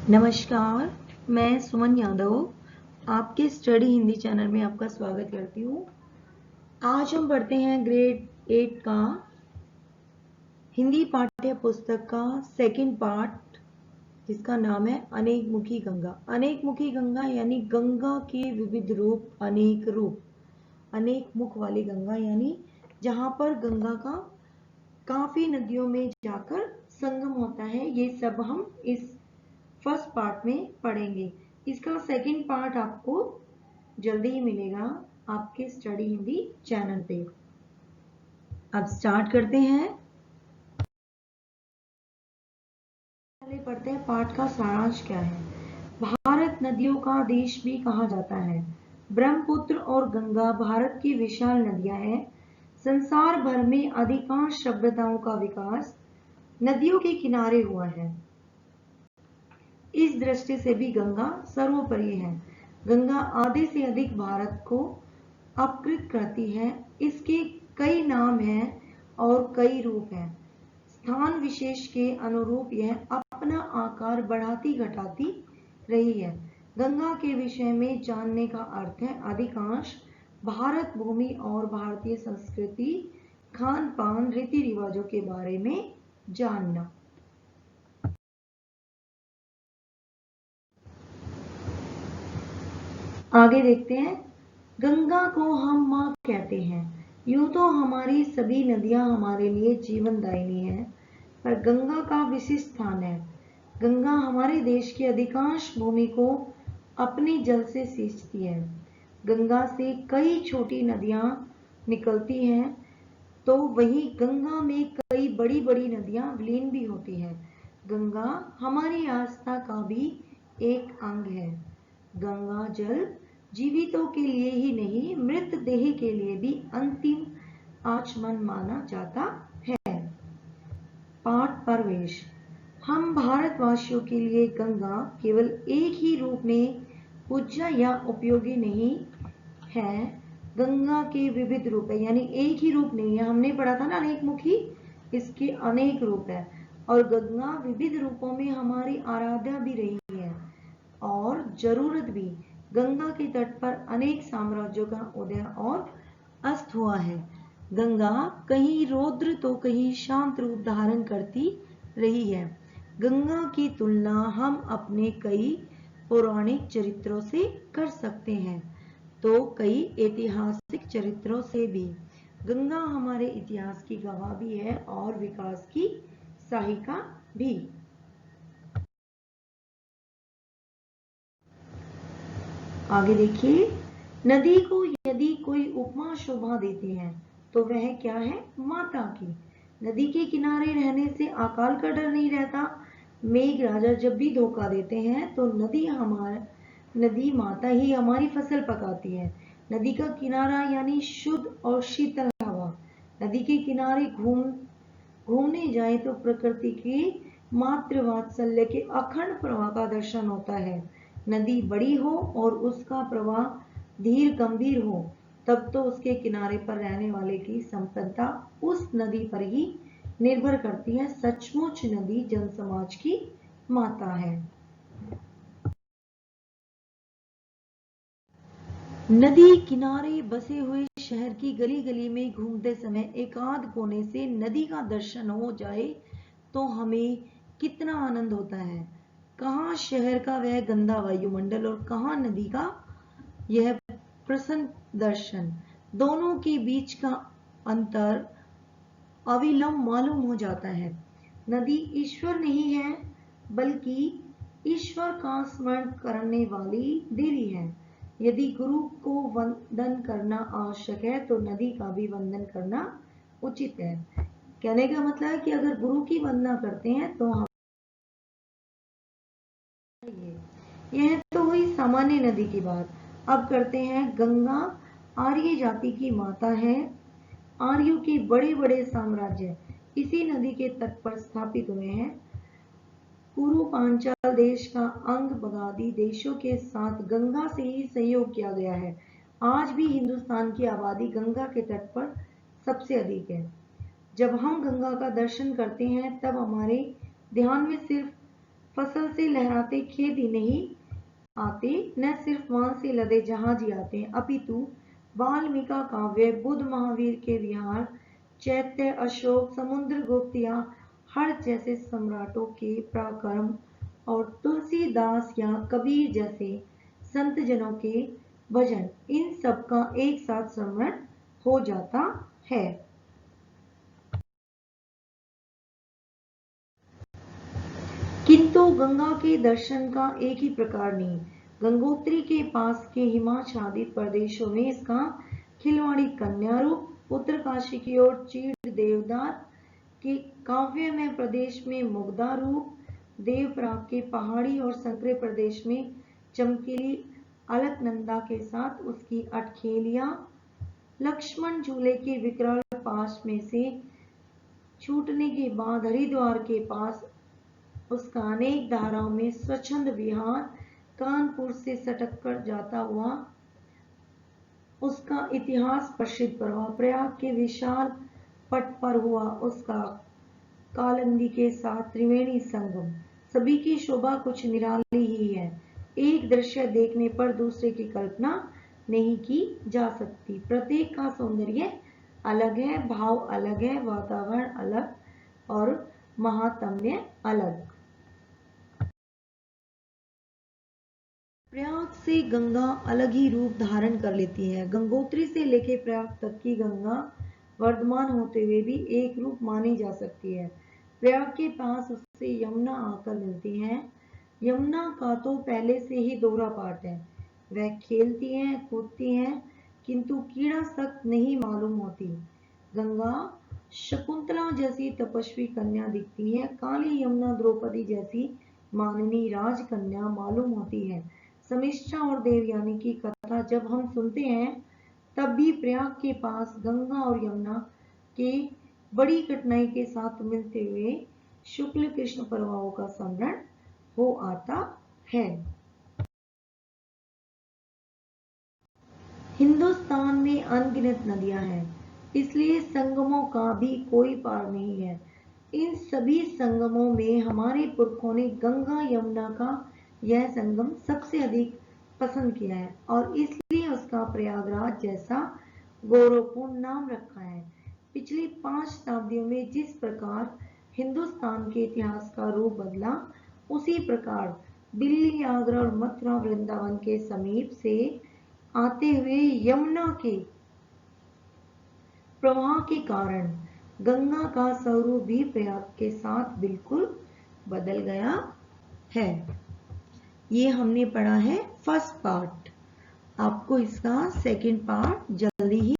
नमस्कार, मैं सुमन यादव आपके स्टडी हिंदी चैनल में आपका स्वागत करती हूँ। आज हम पढ़ते हैं ग्रेड 8 का हिंदी पाठ्य पुस्तक का सेकंड पार्ट, जिसका नाम है अनेक मुखी गंगा। अनेक मुखी गंगा यानी गंगा के विविध रूप, अनेक रूप। अनेक मुख वाली गंगा यानी जहाँ पर गंगा का काफी नदियों में जाकर संगम होता है। ये सब हम इस फर्स्ट पार्ट में पढ़ेंगे। इसका सेकंड पार्ट आपको जल्दी ही मिलेगा आपके स्टडी हिंदी चैनल पे। अब स्टार्ट करते हैं। पहले पढ़ते हैं पाठ का सारांश क्या है। भारत नदियों का देश भी कहा जाता है। ब्रह्मपुत्र और गंगा भारत की विशाल नदियां हैं। संसार भर में अधिकांश सभ्यताओं का विकास नदियों के किनारे हुआ है। इस दृष्टि से भी गंगा सर्वोपरि है। गंगा आधे से अधिक भारत को अपकृत करती है। इसके कई नाम हैं और कई रूप हैं। स्थान विशेष के अनुरूप यह अपना आकार बढ़ाती घटाती रही है। गंगा के विषय में जानने का अर्थ है अधिकांश भारत भूमि और भारतीय संस्कृति, खान पान, रीति रिवाजों के बारे में जानना। आगे देखते हैं। गंगा को हम माँ कहते हैं। यूं तो हमारी सभी नदियां हमारे लिए जीवनदायिनी है, पर गंगा का विशिष्ट स्थान है। गंगा हमारे देश की अधिकांश भूमि को अपने जल से सींचती है। गंगा से कई छोटी नदियां निकलती हैं, तो वहीं गंगा में कई बड़ी बड़ी नदियां विलीन भी होती हैं। गंगा हमारी आस्था का भी एक अंग है। गंगा जल जीवितों के लिए ही नहीं, मृत देह के लिए भी अंतिम आचमन माना जाता है। पाठ प्रवेश। हम भारतवासियों के लिए गंगा केवल एक ही रूप में पूज्य या उपयोगी नहीं है। गंगा के विविध रूप है, यानी एक ही रूप नहीं है। हमने पढ़ा था ना अनेक मुखी, इसके अनेक रूप है और गंगा विविध रूपों में हमारी आराध्या भी रही है और जरूरत भी। गंगा के तट पर अनेक साम्राज्यों का उदय और अस्त हुआ है। गंगा कहीं रौद्र तो कहीं शांत रूप धारण करती रही है। गंगा की तुलना हम अपने कई पौराणिक चरित्रों से कर सकते हैं, तो कई ऐतिहासिक चरित्रों से भी। गंगा हमारे इतिहास की गवाह भी है और विकास की सहायिका भी। आगे देखिए। नदी को यदि कोई उपमा शोभा देती है तो वह क्या है? माता की। नदी के किनारे रहने से अकाल का डर नहीं रहता। मेघ राजा जब भी धोखा देते हैं तो नदी माता ही हमारी फसल पकाती है। नदी का किनारा यानी शुद्ध और शीतल हवा। नदी के किनारे घूमने जाए तो प्रकृति के मातृ वात्सल्य के अखंड प्रवाह का दर्शन होता है। नदी बड़ी हो और उसका प्रवाह धीर गंभीर हो, तब तो उसके किनारे पर रहने वाले की संपदा उस नदी पर ही निर्भर करती है। सचमुच नदी जन समाज की माता है। नदी किनारे बसे हुए शहर की गली गली में घूमते समय एकाध कोने से नदी का दर्शन हो जाए तो हमें कितना आनंद होता है। कहाँ शहर का वह गंदा वायुमंडल और कहाँ नदी का यह प्रसन्न दर्शन। दोनों के बीच का अंतर अविलंब मालूम हो जाता है। नदी ईश्वर नहीं है, बल्कि ईश्वर का स्मरण करने वाली देवी है। यदि गुरु को वंदन करना आवश्यक है तो नदी का भी वंदन करना उचित है। कहने का मतलब है कि अगर गुरु की वंदना करते हैं तो हम, यह तो हुई सामान्य नदी की बात। अब करते हैं गंगा आर्य जाति की माता है। आर्यों के बड़े बड़े साम्राज्य इसी नदी के तट पर स्थापित हुए हैं। पूर्व पांचाल देश का अंग बगादी देशों के साथ गंगा से ही सहयोग किया गया है। आज भी हिंदुस्तान की आबादी गंगा के तट पर सबसे अधिक है। जब हम गंगा का दर्शन करते हैं तब हमारे ध्यान में सिर्फ फसल से लहराते खेत ही नहीं आते, न सिर्फ वहां से लदे जहाज ही आते हैं, अपितु वाल्मीकि काव्य, बुद्ध महावीर के विहार, चैत्य, अशोक, समुद्रगुप्त या हर्ष जैसे सम्राटों के पराक्रम और तुलसीदास या कबीर जैसे संत जनों के भजन, इन सब का एक साथ स्मरण हो जाता है। किंतु गंगा के दर्शन का एक ही प्रकार नहीं। गंगोत्री के पास के हिमाच्छादित प्रदेशों में इसका खिलवाड़ी कन्या रूप, उत्तरकाशी की ओर चीड़ देवदार के काव्य में प्रदेश में मुग्धा रूप, देवप्रयाग के पहाड़ी और संकरे प्रदेश में चमकीली अलकनंदा के साथ उसकी अटखेलियां, लक्ष्मण झूले के विकराल पास में से छूटने के बाद हरिद्वार के पास उसका अनेक धाराओं में स्वच्छंद विहार, कानपुर से सटक कर जाता हुआ उसका इतिहास प्रसिद्ध प्रवाह, प्रयाग के विशाल पट पर हुआ उसका कालिंदी के साथ त्रिवेणी संगम, सभी की शोभा कुछ निराली ही है। एक दृश्य देखने पर दूसरे की कल्पना नहीं की जा सकती। प्रत्येक का सौंदर्य अलग है, भाव अलग है, वातावरण अलग और महात्म्य अलग। प्रयाग से गंगा अलग ही रूप धारण कर लेती है। गंगोत्री से लेकर प्रयाग तक की गंगा वर्धमान होते हुए भी एक रूप मानी जा सकती है। प्रयाग के पास उससे यमुना आकर मिलती है। यमुना का तो पहले से ही दोहरा पाठ है। वह खेलती हैं, कूदती हैं, किंतु कीड़ा सख्त नहीं मालूम होती। गंगा शकुंतला जैसी तपस्वी कन्या दिखती है। काली यमुना द्रौपदी जैसी माननीय राजकन्या मालूम होती है। समिष्ठा और देवयानी की कथा जब हम सुनते हैं तब भी प्रयाग के पास गंगा और यमुना के बड़ी कठिनाई के साथ मिलते हुए शुक्ल कृष्ण प्रवाहों का स्मरण हो आता है। हिंदुस्तान में अनगिनत नदियां हैं, इसलिए संगमों का भी कोई पार नहीं है। इन सभी संगमों में हमारे पुरखों ने गंगा यमुना का यह संगम सबसे अधिक पसंद किया है और इसलिए उसका प्रयागराज जैसा गौरवपूर्ण नाम रखा है। पिछली 5 शताब्दियों में जिस प्रकार हिंदुस्तान के इतिहास का रूप बदला, उसी प्रकार दिल्ली, आगरा और मथुरा वृंदावन के समीप से आते हुए यमुना के प्रवाह के कारण गंगा का स्वरूप भी प्रयाग के साथ बिल्कुल बदल गया है। ये हमने पढ़ा है फर्स्ट पार्ट। आपको इसका सेकंड पार्ट जल्दी ही